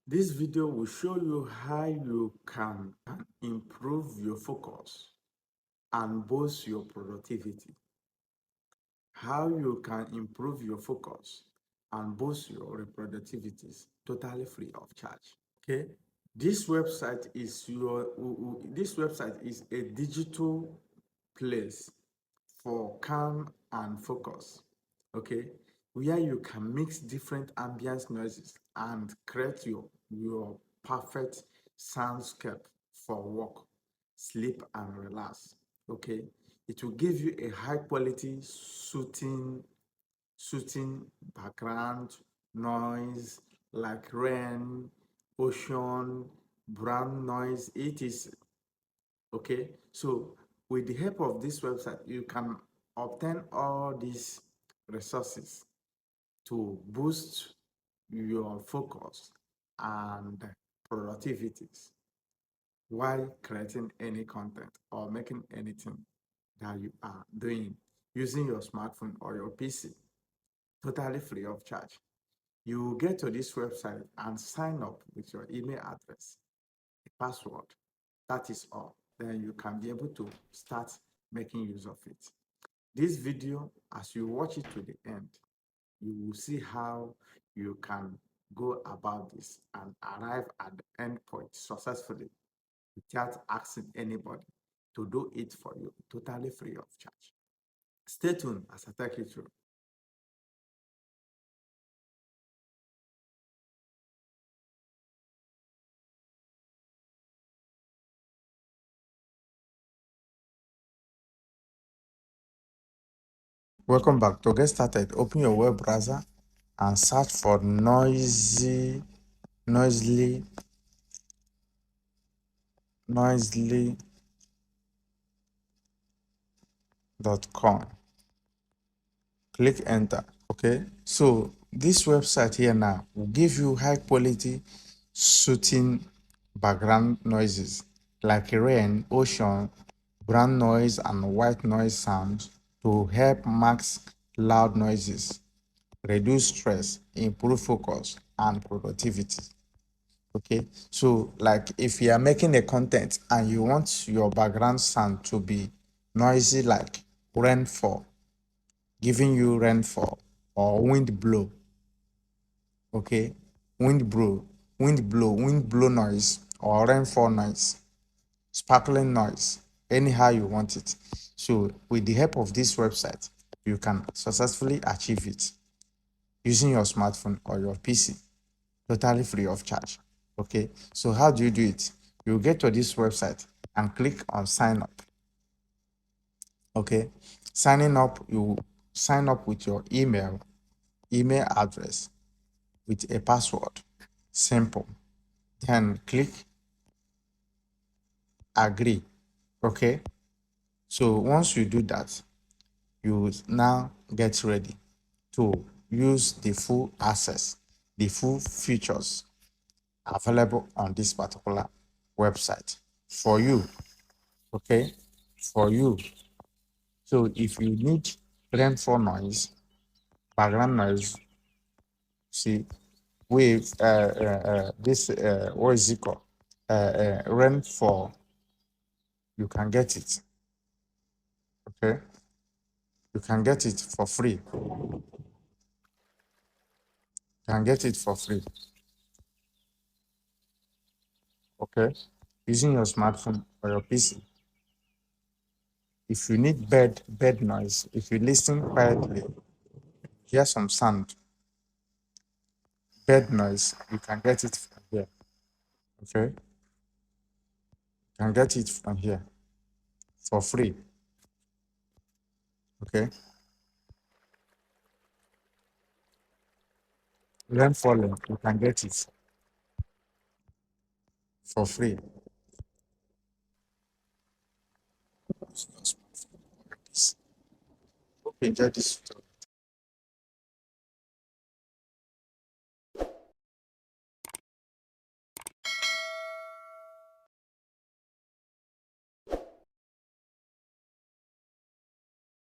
This video will show you how you can improve your focus and boost your productivity. How you can improve your focus and boost your productivities totally free of charge. Okay, this website is a digital place for calm and focus. Okay, where you can mix different ambient noises and create your perfect soundscape for work, sleep, and relax. Okay, it will give you a high quality soothing background noise like rain, ocean, brown noise, etc. Okay, so with the help of this website, you can obtain all these resources to boost your focus and productivities while creating any content or making anything that you are doing using your smartphone or your PC totally free of charge. You get to this website and sign up with your email address, a password. That is all. Then you can be able to start making use of it. This video, as you watch it to the end, you will see how you can go about this and arrive at the end point successfully without asking anybody to do it for you, totally free of charge. Stay tuned as I take you through. Welcome back. To get started, open your web browser and search for noisily.com. Click enter. Okay, so this website here now will give you high quality soothing background noises like rain, ocean, brown noise, and white noise sounds to help mask loud noises, reduce stress, improve focus and productivity. Okay, so like if you are making a content and you want your background sound to be noisy like rainfall, giving you rainfall or wind blow. Okay, wind blow noise or rainfall noise, sparkling noise, anyhow you want it. So with the help of this website, you can successfully achieve it using your smartphone or your PC, totally free of charge. Okay, so how do you do it? You get to this website and click on sign up. Okay, signing up, you sign up with your email address with a password. Simple. Then click agree. Okay, so once you do that, you now get ready to use the full access, the full features available on this particular website for you. Okay, for you. So if you need rainfall noise, background noise, see, wave, this, what is it called? Rainfall, you can get it. Okay, you can get it for free. You can get it for free. Okay, using your smartphone or your PC. If you need bed noise, if you listen quietly, hear some sound, bed noise, you can get it from here. Okay, you can get it from here for free. Okay, rain falling, you can get it for free. Okay, get this.